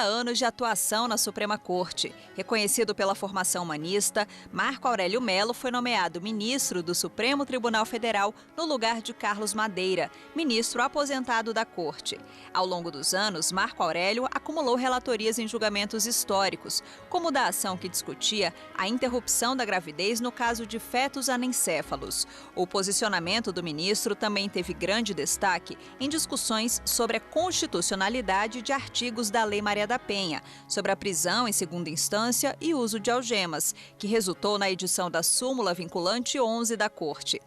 anos de atuação na Suprema Corte. Reconhecido pela formação humanista, Marco Aurélio Mello foi nomeado ministro do Supremo Tribunal Federal no lugar de Carlos Madeira, ministro aposentado da Corte. Ao longo dos anos, Marco Aurélio acumulou relatorias em julgamentos históricos, como da ação que discutia a interrupção da gravidez no caso de fetos anencéfalos. O posicionamento do ministro também teve grande destaque em discussões sobre a constitucionalidade de artigos da Lei Maria da Penha, sobre a prisão em segunda instância e uso de algemas, que resultou na edição da súmula vinculante 11 da Corte.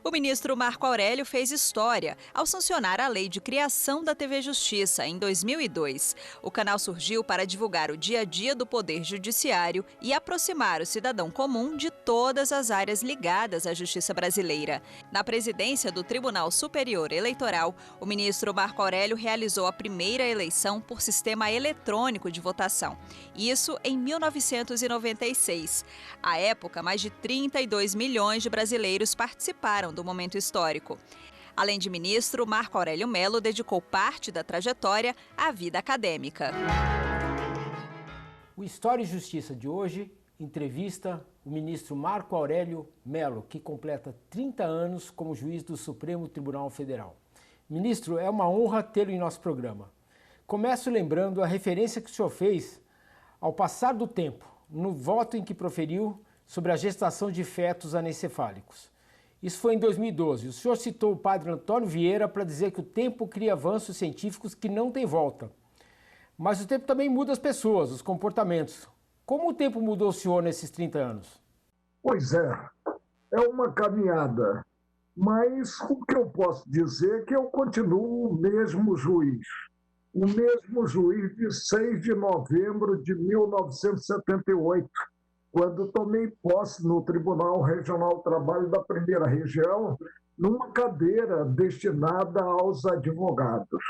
O ministro Marco Aurélio fez história ao sancionar a lei de criação da TV Justiça em 2002. O canal surgiu para divulgar o dia a dia do Poder Judiciário e aproximar o cidadão comum de todas as áreas ligadas à justiça brasileira. Na presidência do Tribunal Superior Eleitoral, o ministro Marco Aurélio realizou a primeira eleição por sistema eletrônico de votação. Isso em 1996. À época, mais de 32 milhões de brasileiros participaram do momento histórico. Além de ministro, Marco Aurélio Mello dedicou parte da trajetória à vida acadêmica. O História e Justiça de hoje entrevista o ministro Marco Aurélio Mello, que completa 30 anos como juiz do Supremo Tribunal Federal. Ministro, é uma honra tê-lo em nosso programa. Começo lembrando a referência que o senhor fez ao passar do tempo, no voto em que proferiu sobre a gestação de fetos anencefálicos. Isso foi em 2012. O senhor citou o padre Antônio Vieira para dizer que o tempo cria avanços científicos que não têm volta. Mas o tempo também muda as pessoas, os comportamentos. Como o tempo mudou o senhor nesses 30 anos? Pois é uma caminhada. Mas o que eu posso dizer é que eu continuo o mesmo juiz. O mesmo juiz de 6 de novembro de 1978. Quando tomei posse no Tribunal Regional do Trabalho da Primeira Região, numa cadeira destinada aos advogados.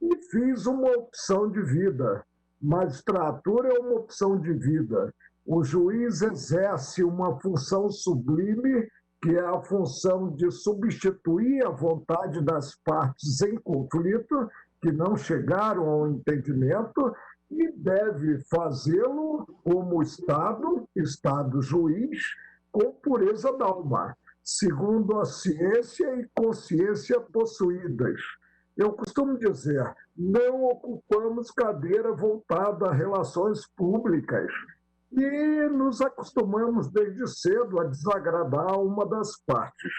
E fiz uma opção de vida. Magistratura é uma opção de vida. O juiz exerce uma função sublime, que é a função de substituir a vontade das partes em conflito, que não chegaram ao entendimento, e deve fazê-lo como Estado juiz, com pureza d'alma, segundo a ciência e consciência possuídas. Eu costumo dizer, não ocupamos cadeira voltada a relações públicas e nos acostumamos desde cedo a desagradar uma das partes.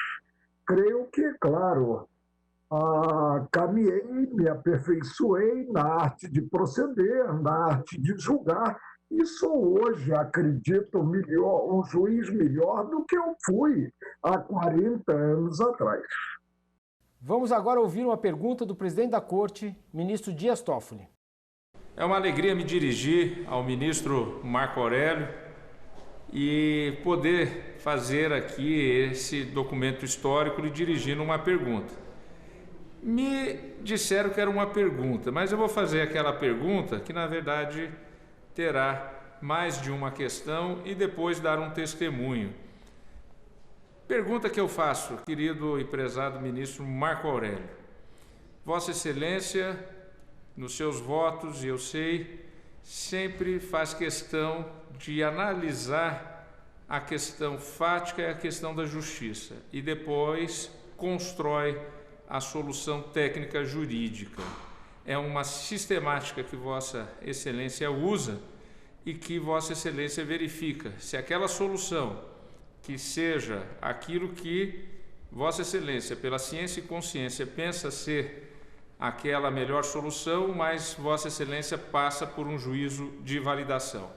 Creio que, claro, caminhei, me aperfeiçoei na arte de proceder, na arte de julgar, e sou hoje, acredito, um juiz melhor do que eu fui há 40 anos atrás. Vamos agora ouvir uma pergunta do presidente da Corte, ministro Dias Toffoli. É uma alegria me dirigir ao ministro Marco Aurélio e poder fazer aqui esse documento histórico lhe dirigindo uma pergunta. Me disseram que era uma pergunta, mas eu vou fazer aquela pergunta que, na verdade, terá mais de uma questão e depois dar um testemunho. Pergunta que eu faço, querido e prezado ministro Marco Aurélio. Vossa Excelência, nos seus votos, e eu sei, sempre faz questão de analisar a questão fática e a questão da justiça e depois constrói a solução técnica jurídica. É uma sistemática que Vossa Excelência usa e que Vossa Excelência verifica se aquela solução que seja aquilo que Vossa Excelência, pela ciência e consciência, pensa ser aquela melhor solução, mas Vossa Excelência passa por um juízo de validação.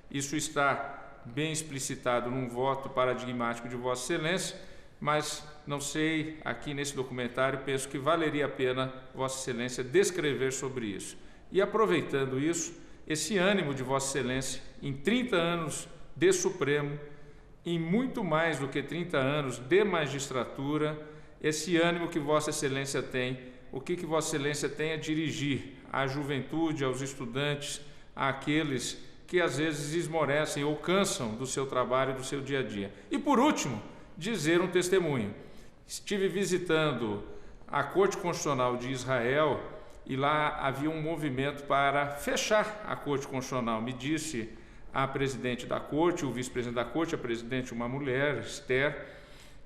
Isso está bem explicitado num voto paradigmático de Vossa Excelência, mas não sei, aqui nesse documentário, penso que valeria a pena Vossa Excelência descrever sobre isso. E aproveitando isso, esse ânimo de Vossa Excelência, em 30 anos de Supremo, em muito mais do que 30 anos de magistratura, esse ânimo que Vossa Excelência tem, o que Vossa Excelência tem a dirigir à juventude, aos estudantes, àqueles que às vezes esmorecem ou cansam do seu trabalho, do seu dia a dia. E por último, dizer um testemunho. Estive visitando a Corte Constitucional de Israel e lá havia um movimento para fechar a Corte Constitucional. Me disse a presidente da Corte, o vice-presidente da Corte, a presidente, uma mulher, Esther,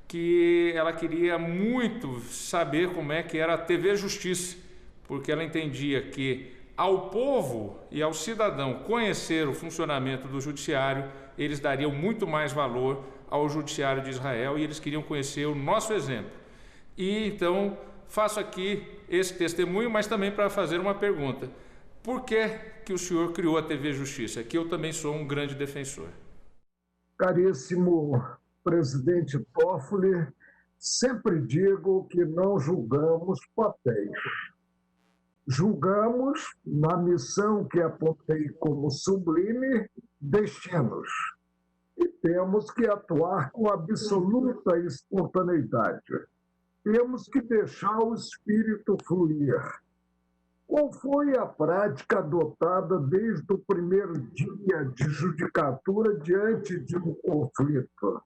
que ela queria muito saber como é que era a TV Justiça, porque ela entendia que ao povo e ao cidadão conhecer o funcionamento do judiciário, eles dariam muito mais valor ao judiciário de Israel e eles queriam conhecer o nosso exemplo. E então faço aqui esse testemunho, mas também para fazer uma pergunta. Por que o senhor criou a TV Justiça? Que eu também sou um grande defensor. Caríssimo presidente Toffoli, sempre digo que não julgamos papéis. Julgamos, na missão que apontei como sublime, destinos. E temos que atuar com absoluta espontaneidade. Temos que deixar o espírito fluir. Qual foi a prática adotada desde o primeiro dia de judicatura diante de um conflito?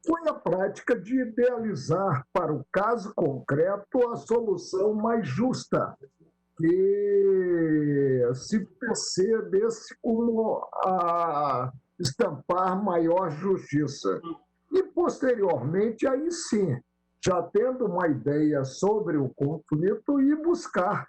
Foi a prática de idealizar para o caso concreto a solução mais justa, que se percebesse como a estampar maior justiça. E, posteriormente, aí sim, já tendo uma ideia sobre o conflito, ir buscar,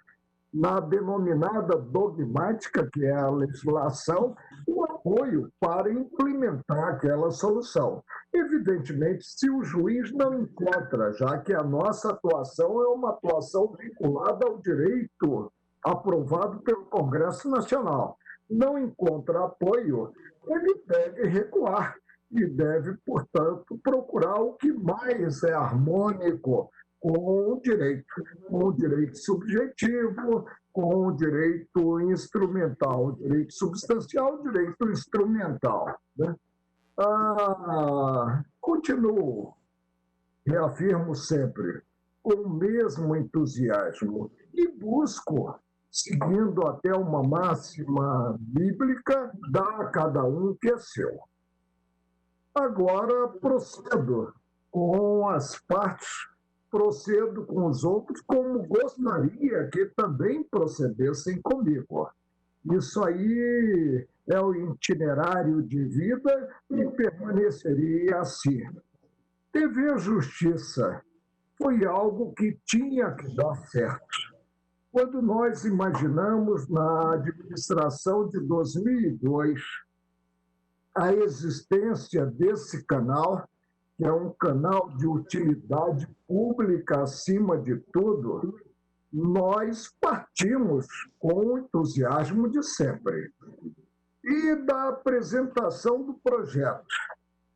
na denominada dogmática, que é a legislação, o apoio para implementar aquela solução. Evidentemente, se o juiz não encontra, já que a nossa atuação é uma atuação vinculada ao direito aprovado pelo Congresso Nacional, não encontra apoio, ele deve recuar e deve, portanto, procurar o que mais é harmônico com o direito subjetivo, com o direito instrumental, o direito substancial, o direito instrumental, né? Continuo, reafirmo sempre, com o mesmo entusiasmo e busco, seguindo até uma máxima bíblica, dar a cada um o que é seu. Agora procedo com as partes, procedo com os outros como gostaria que também procedessem comigo. Isso aí é o itinerário de vida e permaneceria assim. TV Justiça foi algo que tinha que dar certo. Quando nós imaginamos na administração de 2002 a existência desse canal, que é um canal de utilidade pública acima de tudo, nós partimos com o entusiasmo de sempre. E da apresentação do projeto,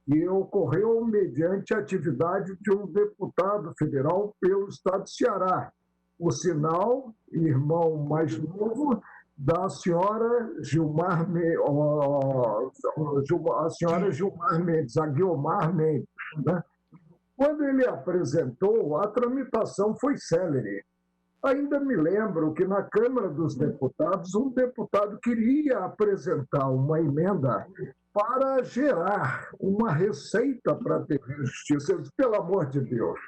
que ocorreu mediante a atividade de um deputado federal pelo estado de Ceará, o sinal, irmão mais novo, da senhora Gilmar Mendes, a Guiomar Mendes, né? Quando ele apresentou, a tramitação foi célere. Ainda me lembro que na Câmara dos Deputados, um deputado queria apresentar uma emenda para gerar uma receita para a TV Justiça. Eu disse, pelo amor de Deus,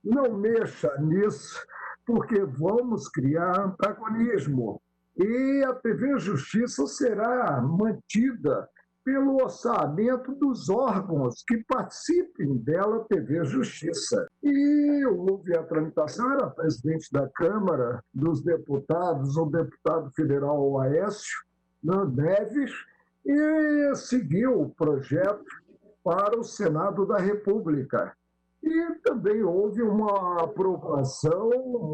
não mexa nisso, porque vamos criar antagonismo. E a TV Justiça será mantida pelo orçamento dos órgãos que participem dela, TV Justiça. E houve a tramitação, era presidente da Câmara dos Deputados, o deputado federal Aécio Neves, e seguiu o projeto para o Senado da República. E também houve uma aprovação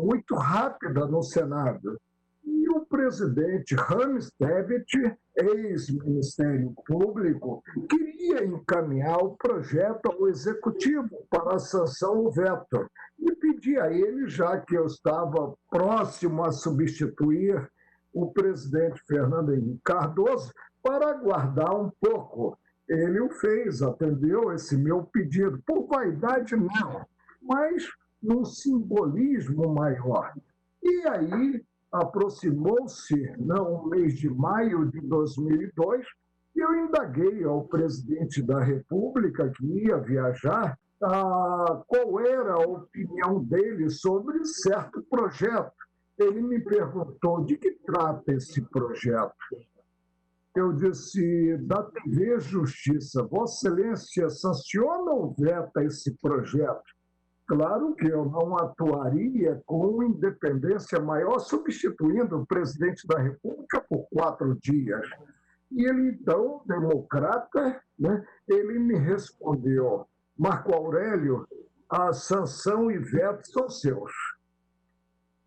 muito rápida no Senado. E o presidente Rames Tebet, ex-Ministério Público, queria encaminhar o projeto ao Executivo para a sanção ou veto. E pedi a ele, já que eu estava próximo a substituir o presidente Fernando Henrique Cardoso, para aguardar um pouco. Ele o fez, atendeu esse meu pedido. Por vaidade, não, mas num simbolismo maior. E aí aproximou-se, no mês de maio de 2002, e eu indaguei ao presidente da República, que ia viajar, qual era a opinião dele sobre certo projeto. ele me perguntou de que trata esse projeto. Eu disse, da TV Justiça, Vossa Excelência sanciona ou veta esse projeto? Claro que eu não atuaria com independência maior, substituindo o presidente da República por 4 dias. E ele, então, democrata, né, ele me respondeu, Marco Aurélio, a sanção e veto são seus.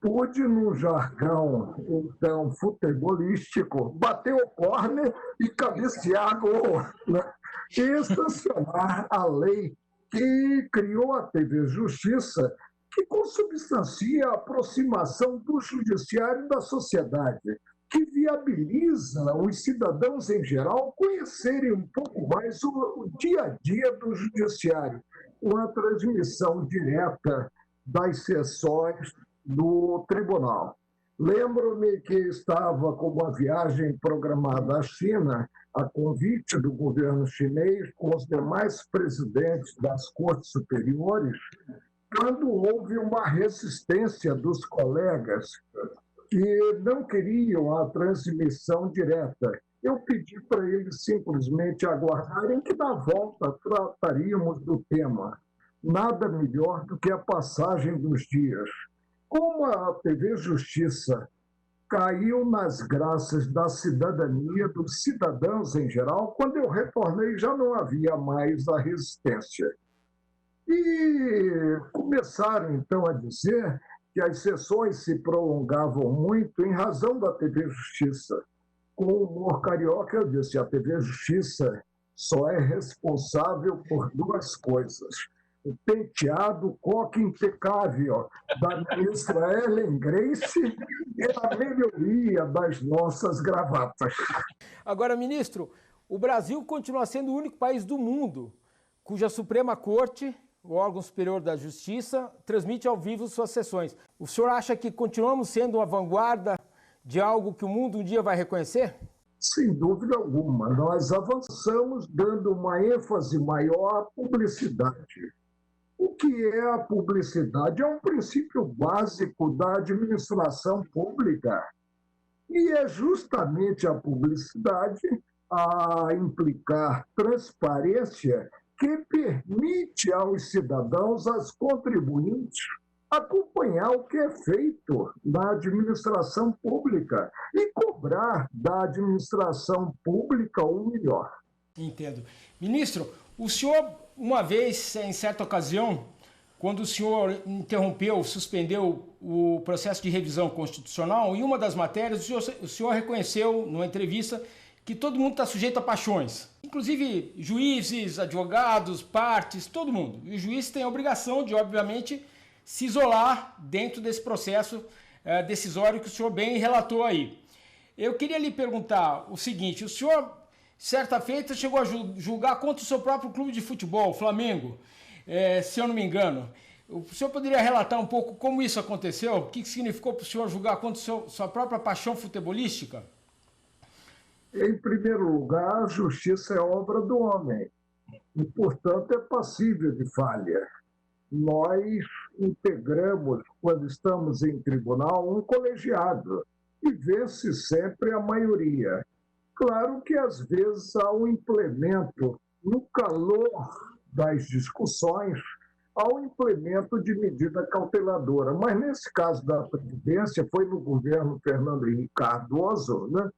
Pude, no jargão, então, futebolístico, bater o córner e cabecear gol, né? E sancionar a lei que criou a TV Justiça, que consubstancia a aproximação do judiciário da sociedade, que viabiliza os cidadãos em geral conhecerem um pouco mais o dia a dia do judiciário, com a transmissão direta das sessões do tribunal. Lembro-me que estava com uma viagem programada à China, a convite do governo chinês, com os demais presidentes das cortes superiores, quando houve uma resistência dos colegas que não queriam a transmissão direta. Eu pedi para eles simplesmente aguardarem que, na volta, trataríamos do tema. Nada melhor do que a passagem dos dias. Como a TV Justiça caiu nas graças da cidadania, dos cidadãos em geral, quando eu retornei já não havia mais a resistência. E começaram, então, a dizer que as sessões se prolongavam muito em razão da TV Justiça. Com o humor carioca, eu disse, a TV Justiça só é responsável por 2 coisas. O penteado coque impecável da ministra Ellen Grace e a melhoria das nossas gravatas. Agora, ministro, o Brasil continua sendo o único país do mundo cuja Suprema Corte, o órgão superior da Justiça, transmite ao vivo suas sessões. O senhor acha que continuamos sendo uma vanguarda de algo que o mundo um dia vai reconhecer? Sem dúvida alguma. Nós avançamos dando uma ênfase maior à publicidade. O que é a publicidade? É um princípio básico da administração pública. E é justamente a publicidade a implicar transparência que permite aos cidadãos, aos contribuintes, acompanhar o que é feito na administração pública e cobrar da administração pública o melhor. Entendo. Ministro, o senhor, uma vez, em certa ocasião, quando o senhor interrompeu, suspendeu o processo de revisão constitucional, em uma das matérias, o senhor reconheceu, numa entrevista, que todo mundo está sujeito a paixões. Inclusive juízes, advogados, partes, todo mundo. E o juiz tem a obrigação de, obviamente, se isolar dentro desse processo decisório que o senhor bem relatou aí. Eu queria lhe perguntar o seguinte, o senhor, certa feita, chegou a julgar contra o seu próprio clube de futebol, o Flamengo, se eu não me engano. O senhor poderia relatar um pouco como isso aconteceu? O que significou para o senhor julgar contra sua própria paixão futebolística? Em primeiro lugar, a justiça é obra do homem e, portanto, é passível de falha. Nós integramos, quando estamos em tribunal, um colegiado e vence sempre a maioria. Claro que, às vezes, há um implemento, no calor das discussões, há um implemento de medida cauteladora. Mas, nesse caso da Previdência, foi no governo Fernando Henrique Cardoso, né?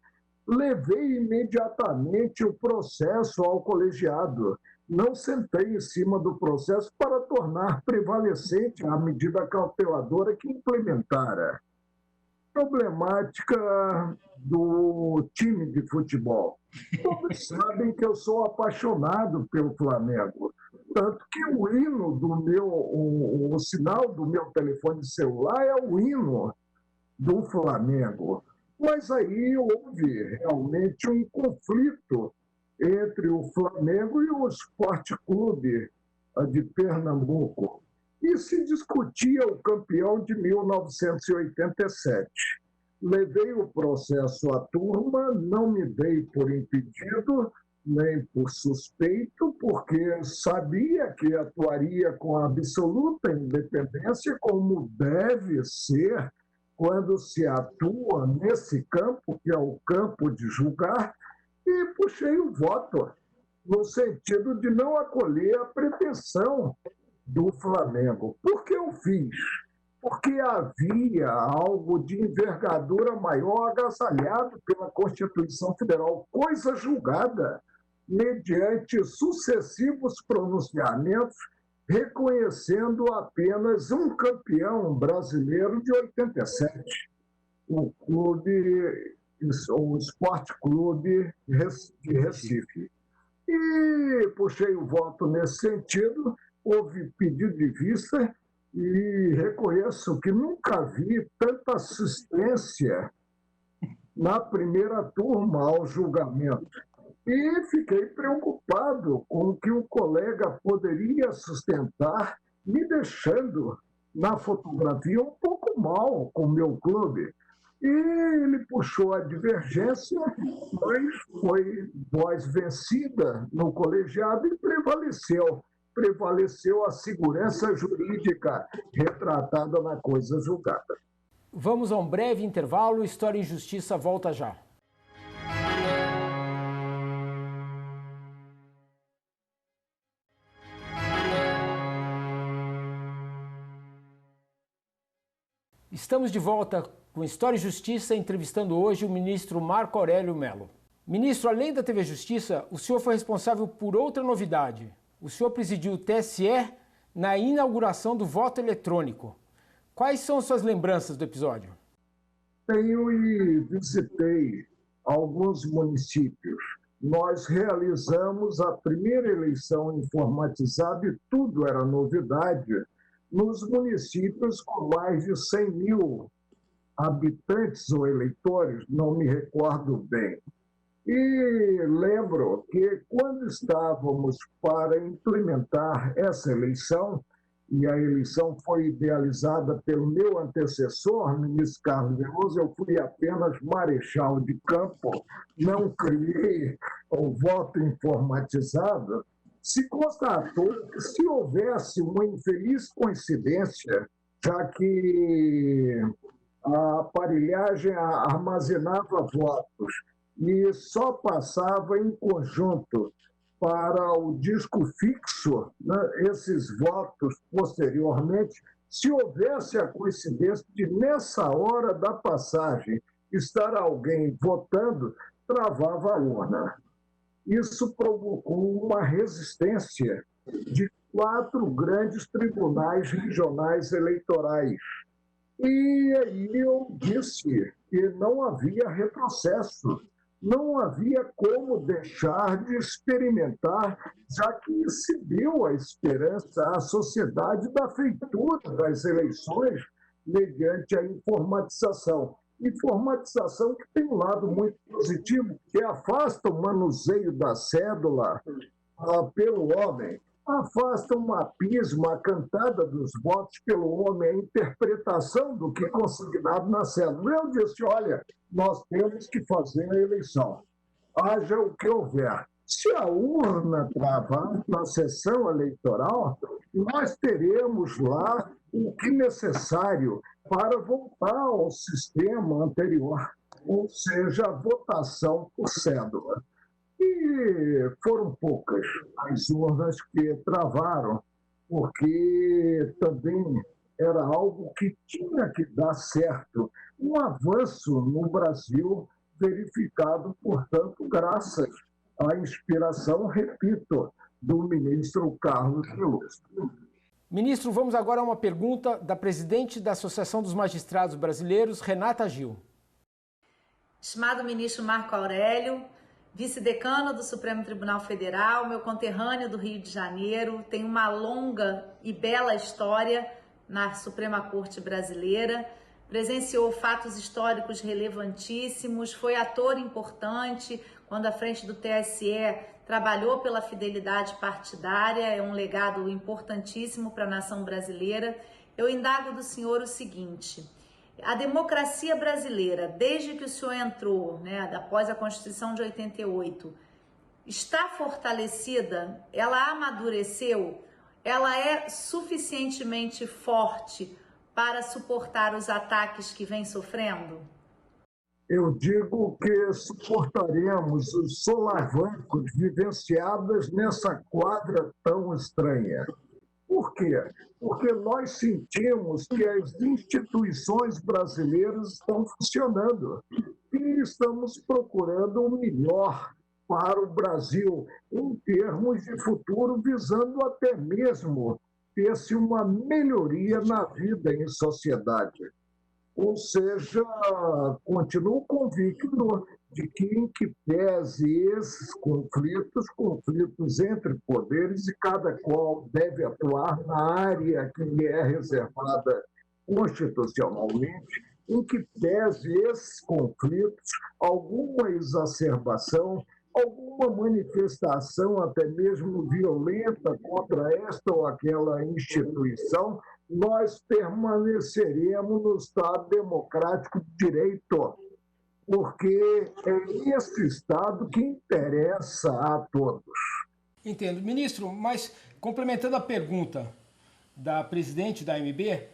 Levei imediatamente o processo ao colegiado. Não sentei em cima do processo para tornar prevalecente a medida cauteladora que implementara. Problemática do time de futebol. Todos sabem que eu sou apaixonado pelo Flamengo. Tanto que o hino do o sinal do meu telefone celular é o hino do Flamengo. Mas aí houve realmente um conflito entre o Flamengo e o Sport Clube de Pernambuco. E se discutia o campeão de 1987. Levei o processo à turma, não me dei por impedido, nem por suspeito, porque sabia que atuaria com absoluta independência, como deve ser quando se atua nesse campo, que é o campo de julgar, e puxei o voto, no sentido de não acolher a pretensão do Flamengo. Por que eu fiz? Porque havia algo de envergadura maior agasalhado pela Constituição Federal, coisa julgada mediante sucessivos pronunciamentos, reconhecendo apenas um campeão brasileiro de 87, o Esporte Clube de Recife. E puxei o voto nesse sentido, houve pedido de vista e reconheço que nunca vi tanta assistência na primeira turma ao julgamento. E fiquei preocupado com o que o colega poderia sustentar, me deixando na fotografia um pouco mal com o meu clube. E ele puxou a divergência, mas foi voz vencida no colegiado e prevaleceu. Prevaleceu a segurança jurídica retratada na coisa julgada. Vamos a um breve intervalo. História e Justiça volta já. Estamos de volta com História e Justiça, entrevistando hoje o ministro Marco Aurélio Mello. Ministro, além da TV Justiça, o senhor foi responsável por outra novidade. O senhor presidiu o TSE na inauguração do voto eletrônico. Quais são suas lembranças do episódio? Tenho e visitei alguns municípios. Nós realizamos a primeira eleição informatizada e tudo era novidade nos municípios com mais de 100 mil habitantes ou eleitores, não me recordo bem. E lembro que quando estávamos para implementar essa eleição, e a eleição foi idealizada pelo meu antecessor, ministro Carlos Veloso, eu fui apenas marechal de campo, não criei o voto informatizado, se constatou que se houvesse uma infeliz coincidência, já que a aparelhagem armazenava votos e só passava em conjunto para o disco fixo, né, esses votos posteriormente, se houvesse a coincidência de, nessa hora da passagem, estar alguém votando, travava a urna. Isso provocou uma resistência de 4 grandes tribunais regionais eleitorais. E aí eu disse que não havia retrocesso, não havia como deixar de experimentar, já que se deu a esperança à sociedade da feitura das eleições mediante a informatização. Informatização que tem um lado muito positivo, que afasta o manuseio da cédula pelo homem, afasta o mapismo, a cantada dos votos pelo homem, a interpretação do que é consignado na cédula. Eu disse, olha, nós temos que fazer a eleição, haja o que houver. Se a urna travar na sessão eleitoral, nós teremos lá o que é necessário para voltar ao sistema anterior, ou seja, a votação por cédula. E foram poucas as urnas que travaram, porque também era algo que tinha que dar certo. Um avanço no Brasil verificado, portanto, graças à inspiração, repito, do ministro Carlos Veloso. Ministro, vamos agora a uma pergunta da presidente da Associação dos Magistrados Brasileiros, Renata Gil. Estimado ministro Marco Aurélio, vice-decano do Supremo Tribunal Federal, meu conterrâneo do Rio de Janeiro, tem uma longa e bela história na Suprema Corte Brasileira, presenciou fatos históricos relevantíssimos, foi ator importante quando à frente do TSE trabalhou pela fidelidade partidária, é um legado importantíssimo para a nação brasileira. Eu indago do senhor o seguinte: a democracia brasileira, desde que o senhor entrou, após a Constituição de 88, está fortalecida? Ela amadureceu? Ela é suficientemente forte para suportar os ataques que vem sofrendo? Eu digo que suportaremos os solavancos vivenciados nessa quadra tão estranha. Por quê? Porque nós sentimos que as instituições brasileiras estão funcionando e estamos procurando o melhor para o Brasil em termos de futuro, visando até mesmo ter-se uma melhoria na vida em sociedade. Ou seja, continuo convicto de que, em que pese esses conflitos entre poderes, e cada qual deve atuar na área que lhe é reservada constitucionalmente, em que pese esses conflitos, alguma exacerbação, alguma manifestação até mesmo violenta contra esta ou aquela instituição, nós permaneceremos no Estado Democrático de Direito, porque é esse Estado que interessa a todos. Entendo. Ministro, mas complementando a pergunta da presidente da AMB,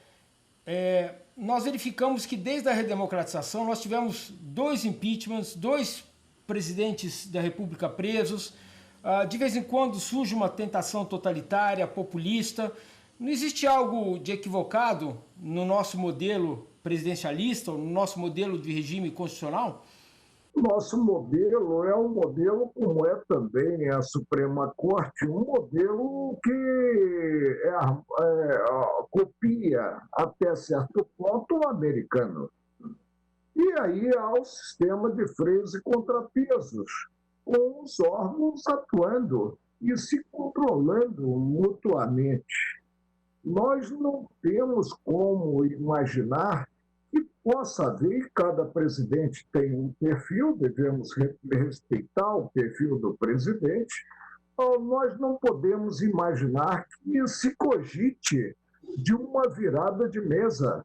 nós verificamos que desde a redemocratização nós tivemos 2 impeachments, 2 presidentes da República presos, de vez em quando surge uma tentação totalitária, populista. Não existe algo de equivocado no nosso modelo presidencialista, ou no nosso modelo de regime constitucional? Nosso modelo é um modelo, como é também a Suprema Corte, um modelo que copia até certo ponto o americano. E aí há o sistema de freios e contrapesos, com os órgãos atuando e se controlando mutuamente. Nós não temos como imaginar que possa haver, cada presidente tem um perfil, devemos respeitar o perfil do presidente, nós não podemos imaginar que se cogite de uma virada de mesa,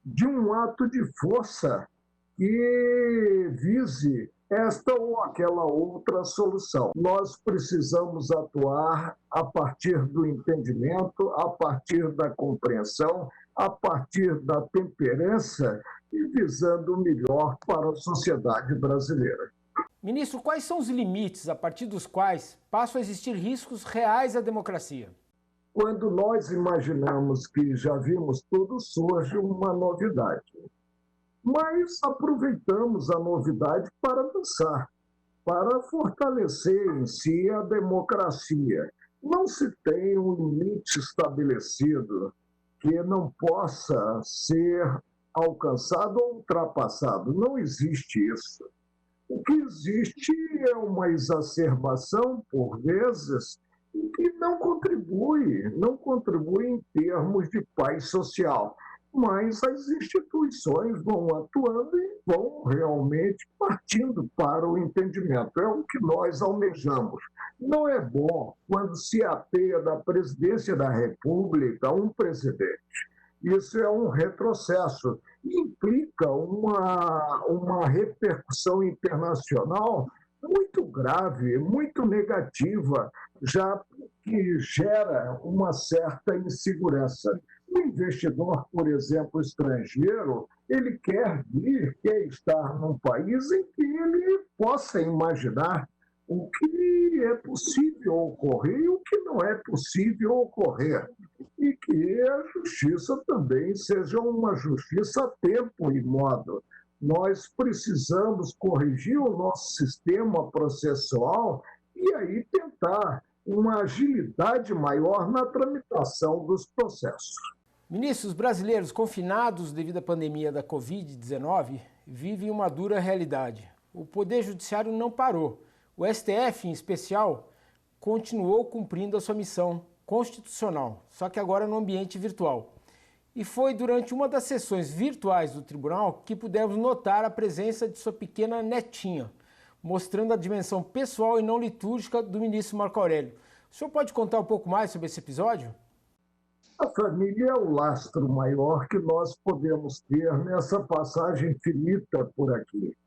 de um ato de força que vise esta ou aquela outra solução. Nós precisamos atuar a partir do entendimento, a partir da compreensão, a partir da temperança e visando o melhor para a sociedade brasileira. Ministro, quais são os limites a partir dos quais passam a existir riscos reais à democracia? Quando nós imaginamos que já vimos tudo, surge uma novidade. Mas aproveitamos a novidade para avançar, para fortalecer em si a democracia. Não se tem um limite estabelecido que não possa ser alcançado ou ultrapassado. Não existe isso. O que existe é uma exacerbação, por vezes, que não contribui em termos de paz social. Mas as instituições vão atuando e vão realmente partindo para o entendimento. É o que nós almejamos. Não é bom quando se ateia da presidência da República um presidente. Isso é um retrocesso. Implica uma repercussão internacional muito grave, muito negativa, já que gera uma certa insegurança. O investidor, por exemplo, estrangeiro, ele quer vir, quer estar num país em que ele possa imaginar o que é possível ocorrer e o que não é possível ocorrer. E que a justiça também seja uma justiça a tempo e modo. Nós precisamos corrigir o nosso sistema processual e aí tentar uma agilidade maior na tramitação dos processos. Ministros brasileiros confinados devido à pandemia da Covid-19 vivem uma dura realidade. O Poder Judiciário não parou. O STF, em especial, continuou cumprindo a sua missão constitucional, só que agora no ambiente virtual. E foi durante uma das sessões virtuais do tribunal que pudemos notar a presença de sua pequena netinha, mostrando a dimensão pessoal e não litúrgica do ministro Marco Aurélio. O senhor pode contar um pouco mais sobre esse episódio? A família é o lastro maior que nós podemos ter nessa passagem finita por aqui.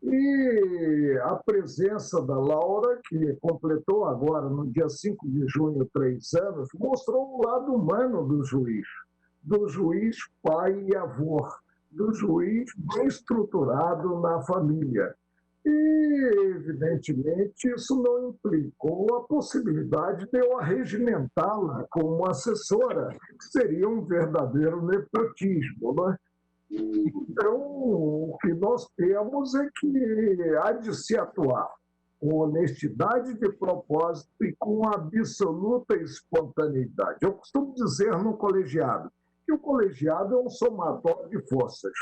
E a presença da Laura, que completou agora, no dia 5 de junho, 3 anos, mostrou o lado humano do juiz. do juiz pai e avô, do juiz bem estruturado na família. E, evidentemente, isso não implicou a possibilidade de eu arregimentá-la como assessora, que seria um verdadeiro nepotismo, né? Então, o que nós temos é que há de se atuar com honestidade de propósito e com absoluta espontaneidade. Eu costumo dizer no colegiado que o colegiado é um somatório de forças.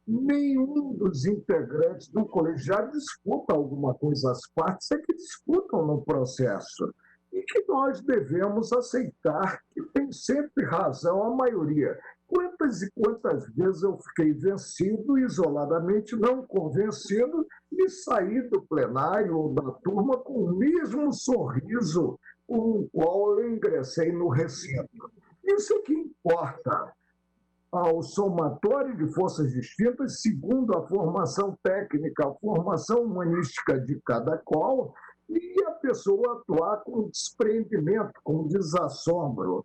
Nenhum dos integrantes do colegiado disputa alguma coisa, as partes é que disputam no processo. E que nós devemos aceitar que tem sempre razão a maioria. Quantas e quantas vezes eu fiquei vencido, isoladamente não convencido, e saí do plenário ou da turma com o mesmo sorriso com o qual eu ingressei no recinto. Isso é que importa. Ao somatório de forças distintas, segundo a formação técnica, a formação humanística de cada qual, e a pessoa atuar com desprendimento, com desassombro.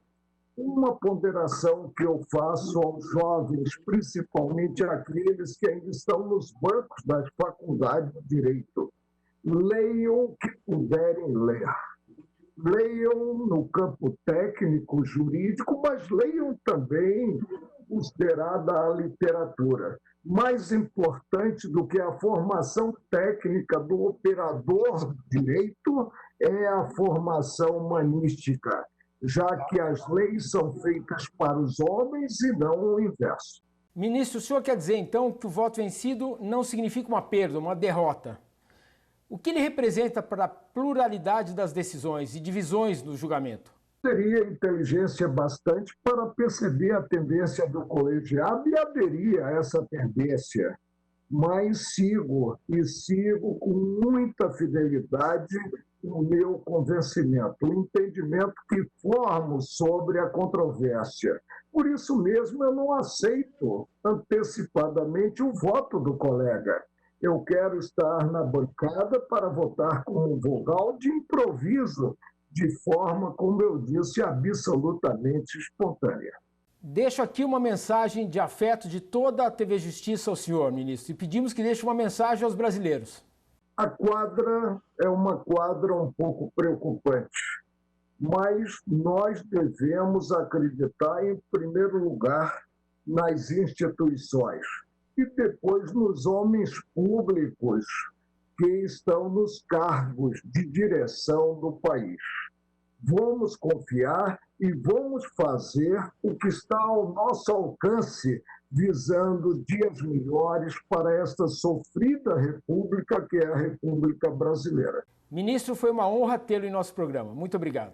Uma ponderação que eu faço aos jovens, principalmente aqueles que ainda estão nos bancos das faculdades de Direito: leiam o que puderem ler. Leiam no campo técnico, jurídico, mas leiam também considerada a literatura. Mais importante do que a formação técnica do operador de direito é a formação humanística, já que as leis são feitas para os homens e não o inverso. Ministro, o senhor quer dizer, então, que o voto vencido não significa uma perda, uma derrota? O que ele representa para a pluralidade das decisões e divisões no julgamento? Teria inteligência bastante para perceber a tendência do colegiado e aderir a essa tendência. Mas sigo com muita fidelidade o meu convencimento, o entendimento que formo sobre a controvérsia. Por isso mesmo, eu não aceito antecipadamente o voto do colega. Eu quero estar na bancada para votar com um vogal de improviso, de forma, como eu disse, absolutamente espontânea. Deixo aqui uma mensagem de afeto de toda a TV Justiça ao senhor, ministro, e pedimos que deixe uma mensagem aos brasileiros. A quadra é uma quadra um pouco preocupante, mas nós devemos acreditar, em primeiro lugar, nas instituições e depois nos homens públicos que estão nos cargos de direção do país. Vamos confiar e vamos fazer o que está ao nosso alcance, visando dias melhores para esta sofrida república que é a República Brasileira. Ministro, foi uma honra tê-lo em nosso programa. Muito obrigado.